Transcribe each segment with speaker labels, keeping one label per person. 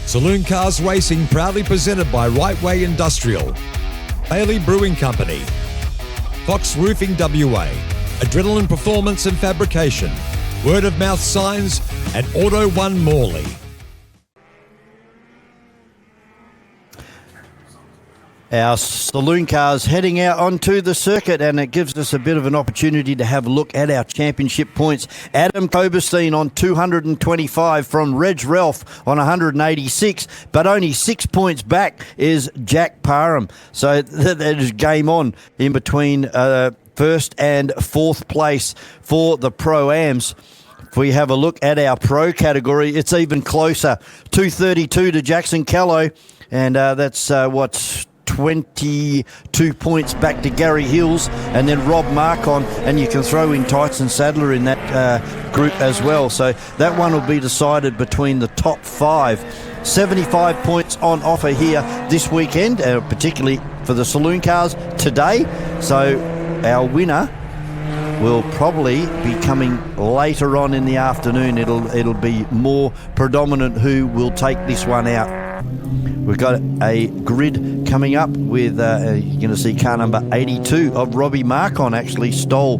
Speaker 1: Saloon Cars Racing proudly presented by Rightway Industrial, Bailey Brewing Company, Fox Roofing WA, Adrenaline Performance and Fabrication, Word of Mouth Signs, and Auto One Morley.
Speaker 2: Our saloon cars heading out onto the circuit, and it gives us a bit of an opportunity to have a look at our championship points. Adam Coberstein on 225 from Reg Ralph on 186, but only 6 points back is Jack Parham. So that is game on in between first and fourth place for the Pro-Ams. If we have a look at our Pro category, it's even closer. 232 to Jackson Callow, and that's what's 22 points back to Gary Hills, and then Rob Marcon, and you can throw in Tyson Sadler in that group as well. So that one will be decided between the top five. 75 points on offer here this weekend, particularly for the saloon cars today. So our winner will probably be coming later on in the afternoon. It'll be more predominant who will take this one out. We've got a grid coming up with, you're going to see car number 82 of Robbie Marcon actually stole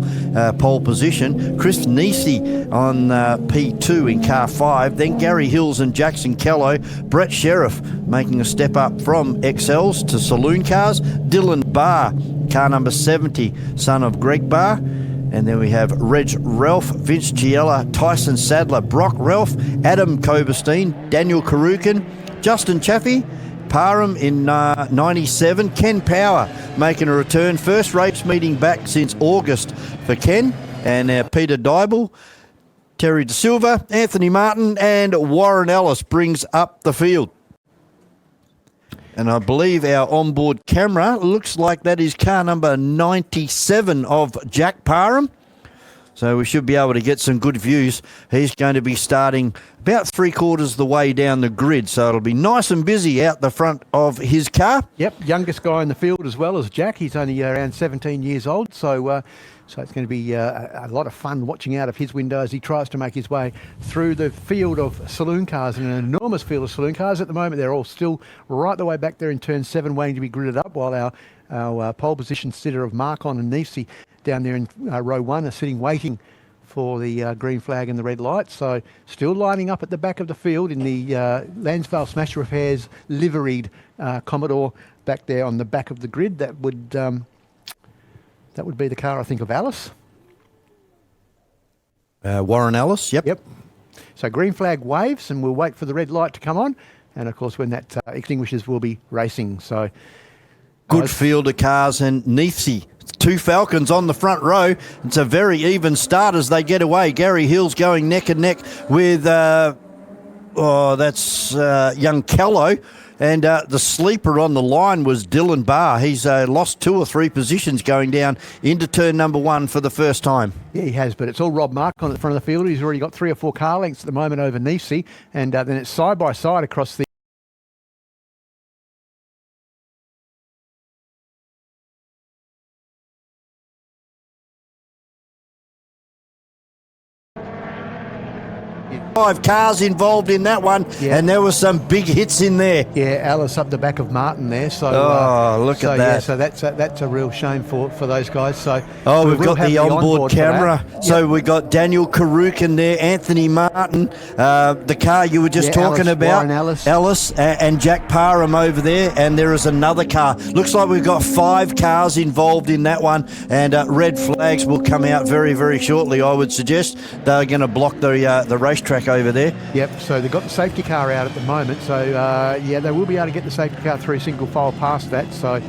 Speaker 2: pole position. Chris Nisi on P2 in car 5. Then Gary Hills and Jackson Callow. Brett Sheriff making a step up from XLs to saloon cars. Dylan Barr, car number 70, son of Greg Barr. And then we have Reg Ralph, Vince Giella, Tyson Sadler, Brock Ralph, Adam Coberstein, Daniel Karukin, Justin Chaffee, Parham in 97, Ken Power making a return. First race meeting back since August for Ken, and Peter Dybel, Terry De Silva, Anthony Martin, and Warren Ellis brings up the field. And I believe our onboard camera looks like that is car number 97 of Jack Parham. So we should be able to get some good views. He's going to be starting about 3/4 of the way down the grid. So it'll be nice and busy out the front of his car.
Speaker 3: Yep, youngest guy in the field as well as Jack. He's only around 17 years old. So it's going to be a lot of fun watching out of his window as he tries to make his way through the field of saloon cars, and an enormous field of saloon cars. At the moment, they're all still right the way back there in turn 7 waiting to be gridded up, while our pole position sitter of Marcon and Nisi down there in row 1 are sitting waiting for the green flag and the red light. So still lining up at the back of the field in the Lansvale Smash Repairs liveried Commodore back there on the back of the grid. That would be the car, I think, of Alice.
Speaker 2: Warren Ellis, yep.
Speaker 3: So green flag waves, and we'll wait for the red light to come on. And of course, when that extinguishes, we'll be racing. So
Speaker 2: good field of cars, and Nisi. 2 Falcons on the front row. It's a very even start as they get away. Gary Hills going neck and neck with, young Callow. And the sleeper on the line was Dylan Barr. He's lost 2 or 3 positions going down into turn number 1 for the first time.
Speaker 3: Yeah, he has, but it's all Rob Marcon at the front of the field. He's already got 3 or 4 car lengths at the moment over Nisi, and then it's side by side across the
Speaker 2: Five cars involved in that one, and there were some big hits in there.
Speaker 3: Yeah, Alice up the back of Martin there. So
Speaker 2: look at that.
Speaker 3: Yeah, so that's a real shame for those guys. So
Speaker 2: we've got the onboard camera. So we got Daniel Karukin there, Anthony Martin, the car you were just talking about, Alice and Jack Parham over there, and there is another car. Looks like we've got 5 cars involved in that one, and red flags will come out very, very shortly. I would suggest they're going to block the racetrack over there.
Speaker 3: Yep, so they've got the safety car out at the moment, so they will be able to get the safety car through single file past that. So,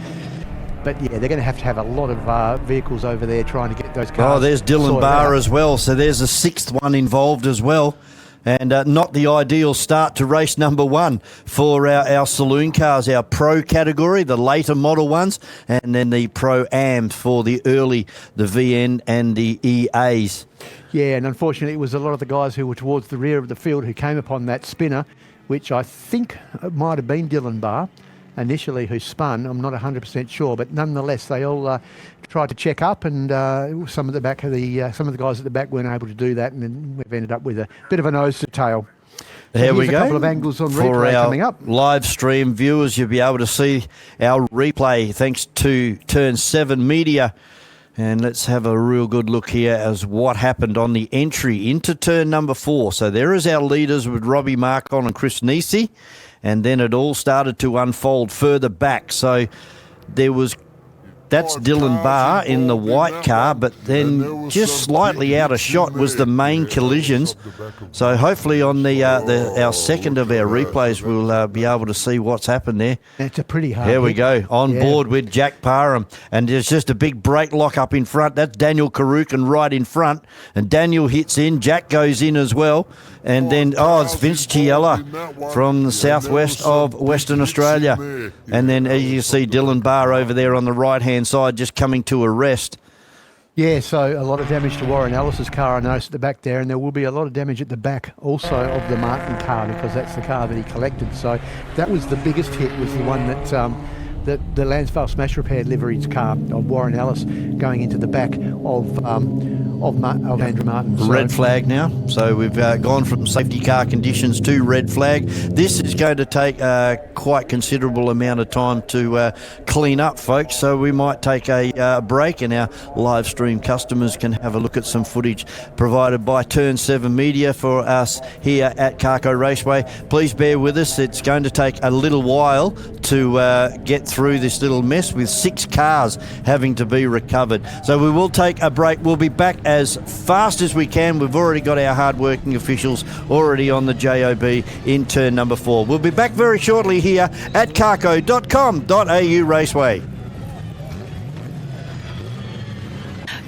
Speaker 3: but yeah, they're going to have a lot of vehicles over there trying to get those cars.
Speaker 2: Oh, there's Dylan Barr as well, so there's a 6th one involved as well. And not the ideal start to race number 1 for our saloon cars, our Pro category, the later model ones, and then the Pro-Am for the early, the VN and the EAs.
Speaker 3: Yeah, and unfortunately it was a lot of the guys who were towards the rear of the field who came upon that spinner, which I think might have been Dylan Barr initially who spun. I'm not 100% sure, but nonetheless they all tried to check up, and some of the guys at the back weren't able to do that, and then we've ended up with a bit of a nose to tail.
Speaker 2: There we
Speaker 3: here's
Speaker 2: go.
Speaker 3: a couple of angles on
Speaker 2: For
Speaker 3: replay
Speaker 2: our
Speaker 3: coming up.
Speaker 2: live stream viewers, you'll be able to see our replay thanks to Turn 7 Media. And let's have a real good look here as what happened on the entry into turn number 4. So there is our leaders with Robbie Marcon and Chris Nisi. And then it all started to unfold further back. So there was... That's Dylan Barr in the white car, but then just slightly out of shot was the main collisions. So hopefully on our second of our replays, we'll be able to see what's happened there.
Speaker 3: It's a pretty hard
Speaker 2: Here we
Speaker 3: hit.
Speaker 2: go, on board with Jack Parham. And there's just a big brake lock up in front. That's Daniel Karukin right in front. And Daniel hits in. Jack goes in as well. And then, it's Vince Chiella from the southwest of Western Australia. And then as you see Dylan Barr over there on the right-hand side just coming to a rest.
Speaker 3: Yeah, so a lot of damage to Warren Ellis's car, I noticed at the back there, and there will be a lot of damage at the back also of the Martin car because that's the car that he collected. So that was the biggest hit, was the one that the Lansvale Smash Repair livery's car of Warren Ellis going into the back of Andrew Martin. So
Speaker 2: red flag now. So we've gone from safety car conditions to red flag. This is going to take quite considerable amount of time to clean up, folks. So we might take a break, and our live stream customers can have a look at some footage provided by Turn 7 Media for us here at Carco Raceway. Please bear with us. It's going to take a little while to get through this little mess with 6 cars having to be recovered. So we will take a break. We'll be back as fast as we can. We've already got our hard-working officials already on the JOB in turn number 4. We'll be back very shortly here at carco.com.au Raceway.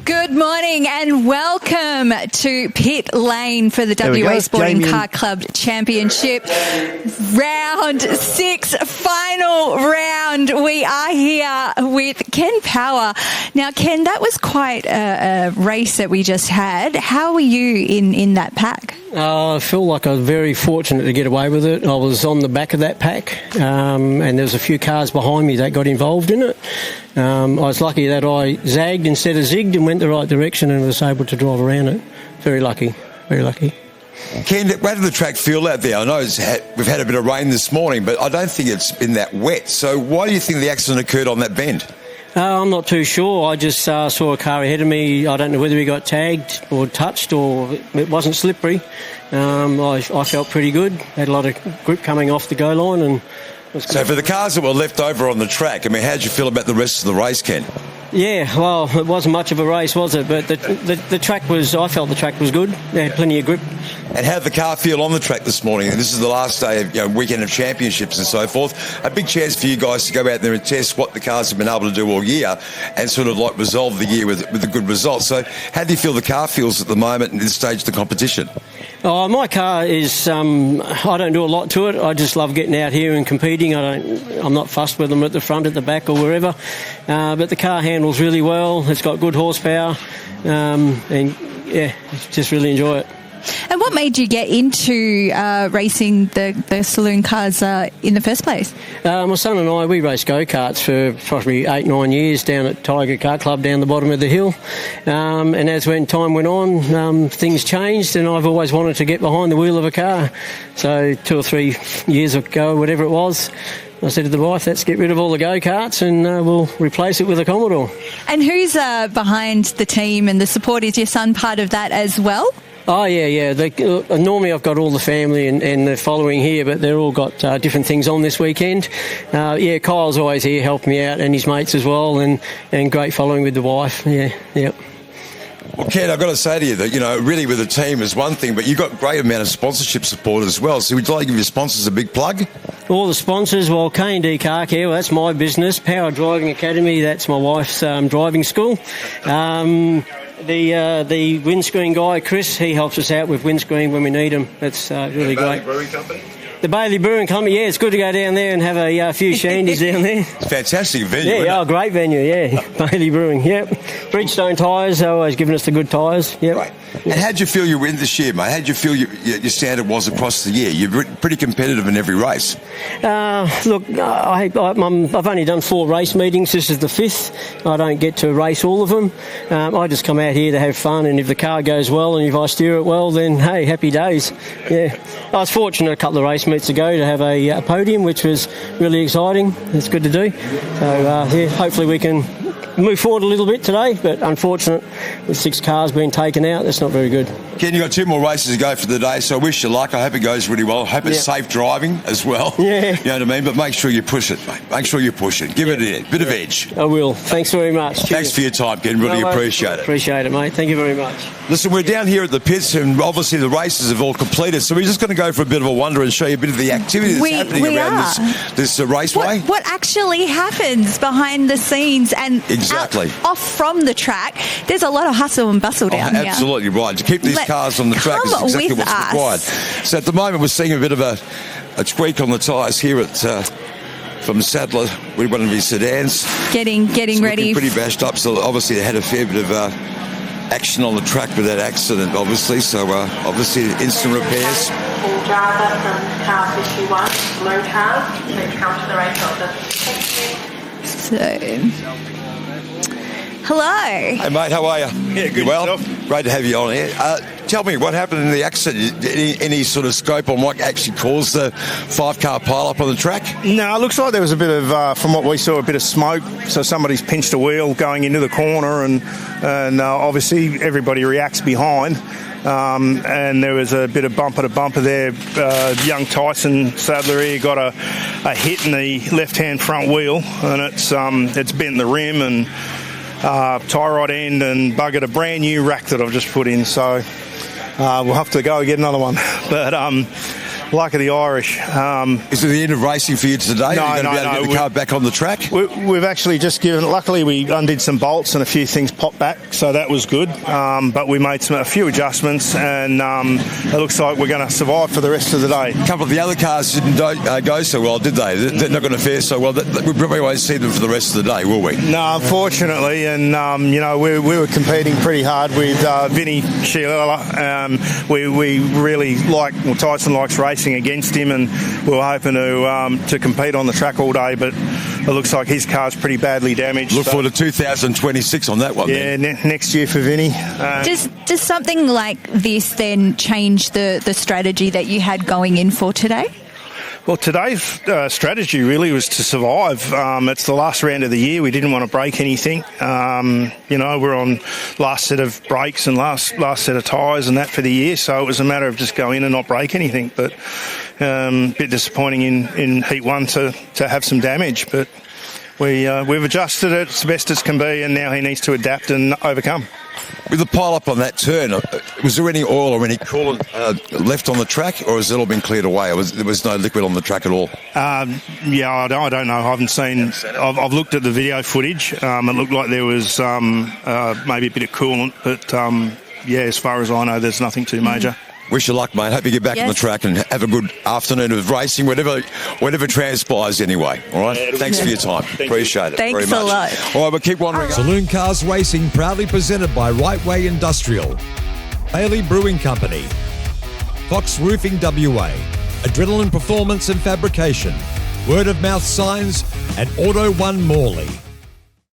Speaker 4: Good morning and welcome to Pit Lane for the WA Sporting Car Club Championship. Round 6, final round. We are here with Ken Power. Now, Ken, that was quite a race that we just had. How were you in that pack?
Speaker 5: I feel like I was very fortunate to get away with it. I was on the back of that pack, and there was a few cars behind me that got involved in it. I was lucky that I zagged instead of zigged and went the right direction and was able to drive around it. Very lucky, very lucky.
Speaker 6: Ken, how did the track feel out there? I know we've had a bit of rain this morning, but I don't think it's been that wet. So why do you think the accident occurred on that bend?
Speaker 5: I'm not too sure. I just saw a car ahead of me. I don't know whether he got tagged or touched or it wasn't slippery. I felt pretty good. Had a lot of grip coming off the go line. And
Speaker 6: so for the cars that were left over on the track, I mean, how did you feel about the rest of the race, Ken?
Speaker 5: Yeah, well, it wasn't much of a race, was it? But the track was, I felt the track was good. They had plenty of grip.
Speaker 6: And how did the car feel on the track this morning? And this is the last day of weekend of championships and so forth. A big chance for you guys to go out there and test what the cars have been able to do all year and sort of like resolve the year with a good result. So how do you feel the car feels at the moment in this stage of the competition?
Speaker 5: Oh, my car is, I don't do a lot to it. I just love getting out here and competing. I'm not fussed with them at the front, at the back or wherever. But the car handles really well. It's got good horsepower. And yeah, just really enjoy it.
Speaker 4: And what made you get into racing the saloon cars in the first place?
Speaker 5: My son and I, we raced go-karts for probably 8-9 years down at Tiger Car Club down the bottom of the hill. And as when time went on, things changed and I've always wanted to get behind the wheel of a car. So 2 or 3 years ago, whatever it was, I said to the wife, let's get rid of all the go-karts and we'll replace it with a Commodore.
Speaker 4: And who's behind the team and the support? Is your son part of that as well?
Speaker 5: Oh, yeah. Normally I've got all the family and the following here, but they're all got different things on this weekend. Kyle's always here helping me out and his mates as well and great following with the wife. Yeah.
Speaker 6: Well, Ken, I've got to say to you that, really with the team is one thing, but you've got a great amount of sponsorship support as well. So would you like to give your sponsors a big plug?
Speaker 5: All the sponsors, well, K&D Car Care, well, that's my business. Power Driving Academy, that's my wife's driving school. The windscreen guy, Chris, he helps us out with windscreen when we need them. That's really great.
Speaker 6: Brewing Company?
Speaker 5: The Bailey Brewing Company, yeah, it's good to go down there and have a few shandies down there.
Speaker 6: Fantastic venue,
Speaker 5: Yeah,
Speaker 6: isn't it?
Speaker 5: great venue, yeah. Bailey Brewing, yep. Bridgestone tyres, they're always giving us the good tyres, yep.
Speaker 6: Right. And how'd you feel you win this year, mate? How'd you feel your standard was across the year? You're pretty competitive in every race.
Speaker 5: Look, I've only done 4 race meetings. This is the 5th. I don't get to race all of them. I just come out here to have fun, and if the car goes well and if I steer it well, then, hey, happy days. Yeah. I was fortunate a couple of race meets ago to have a podium, which was really exciting. It's good to do. So, yeah, hopefully we can move forward a little bit today, but unfortunate with 6 cars being taken out, that's not very good.
Speaker 6: Ken, you've got 2 more races to go for the day, so I wish you luck. I hope it goes really well. I hope it's safe driving as well.
Speaker 5: Yeah.
Speaker 6: You know what I mean? But make sure you push it, mate. Make sure you push it. Give it a bit of edge.
Speaker 5: I will. Thanks very much. Cheers.
Speaker 6: Thanks for your time, Ken. Really appreciate it.
Speaker 5: Appreciate it, mate. Thank you very much.
Speaker 6: Listen, we're down here at the pits, and obviously the races have all completed, so we're just going to go for a bit of a wander and show you a bit of the activity that's happening around this raceway.
Speaker 4: What actually happens behind the scenes and off from the track? There's a lot of hustle and bustle down here.
Speaker 6: Absolutely right. To keep these cars on the track is exactly what's required. So at the moment we're seeing a bit of a tweak on the tyres here at from Sadler with one of his sedans.
Speaker 4: Getting ready.
Speaker 6: Pretty bashed up, so obviously they had a fair bit of action on the track with that accident, obviously. So obviously instant repairs.
Speaker 7: All driver from car 51, blue car, please come to the race office. Thank you.
Speaker 4: So, hello.
Speaker 6: Hey mate, how are you?
Speaker 8: Yeah, good.
Speaker 6: Well, great to have you on here. Tell me, what happened in the accident? Any sort of scope on what actually caused the 5-car pile-up on the track?
Speaker 8: No, it looks like there was a bit of, from what we saw, a bit of smoke. So somebody's pinched a wheel going into the corner, and obviously everybody reacts behind. And there was a bit of bumper to bumper there. Young Tyson Sadler here got a hit in the left-hand front wheel, and it's bent the rim and tie rod end and buggered a brand new rack that I've just put in. So we'll have to go and get another one. But luck of the Irish.
Speaker 6: Is it the end of racing for you today?
Speaker 8: No,
Speaker 6: Are you going to be able to get the car back on the track?
Speaker 8: We've actually just luckily we undid some bolts and a few things popped back, so that was good. But we made a few adjustments, and it looks like we're going to survive for the rest of the day.
Speaker 6: A couple of the other cars didn't go so well, did they? They're not going to fare so well. We probably won't see them for the rest of the day, will we?
Speaker 8: No, unfortunately, and we were competing pretty hard with Vinny Sciarella. We really Tyson likes racing against him, and we were hoping to compete on the track all day, but it looks like his car's pretty badly damaged.
Speaker 6: Look forward to 2026 on that one.
Speaker 8: Yeah, next year for Vinny.
Speaker 4: Does something like this then change the strategy that you had going in for today?
Speaker 8: Well, today's strategy really was to survive. It's the last round of the year. We didn't want to break anything. We're on last set of brakes and last set of tyres and that for the year. So it was a matter of just go in and not break anything. But a bit disappointing in Heat 1 to have some damage. But we've adjusted it as best as can be, and now he needs to adapt and overcome.
Speaker 6: With the pile-up on that turn, was there any oil or any coolant left on the track, or has it all been cleared away? There was no liquid on the track at all?
Speaker 8: I don't know. I haven't seen. I've looked at the video footage. It looked like there was maybe a bit of coolant, but as far as I know, there's nothing too major.
Speaker 6: Wish you luck, mate. Hope you get back on the track and have a good afternoon of racing, whatever transpires anyway. All right?
Speaker 8: Yeah,
Speaker 6: Thanks for your time. Appreciate it
Speaker 4: Thanks
Speaker 6: very much.
Speaker 4: a lot.
Speaker 6: All right, we'll keep wandering.
Speaker 1: Saloon Cars Racing proudly presented by Rightway Industrial, Bailey Brewing Company, Fox Roofing WA, Adrenaline Performance and Fabrication, Word of Mouth Signs, and Auto One Morley.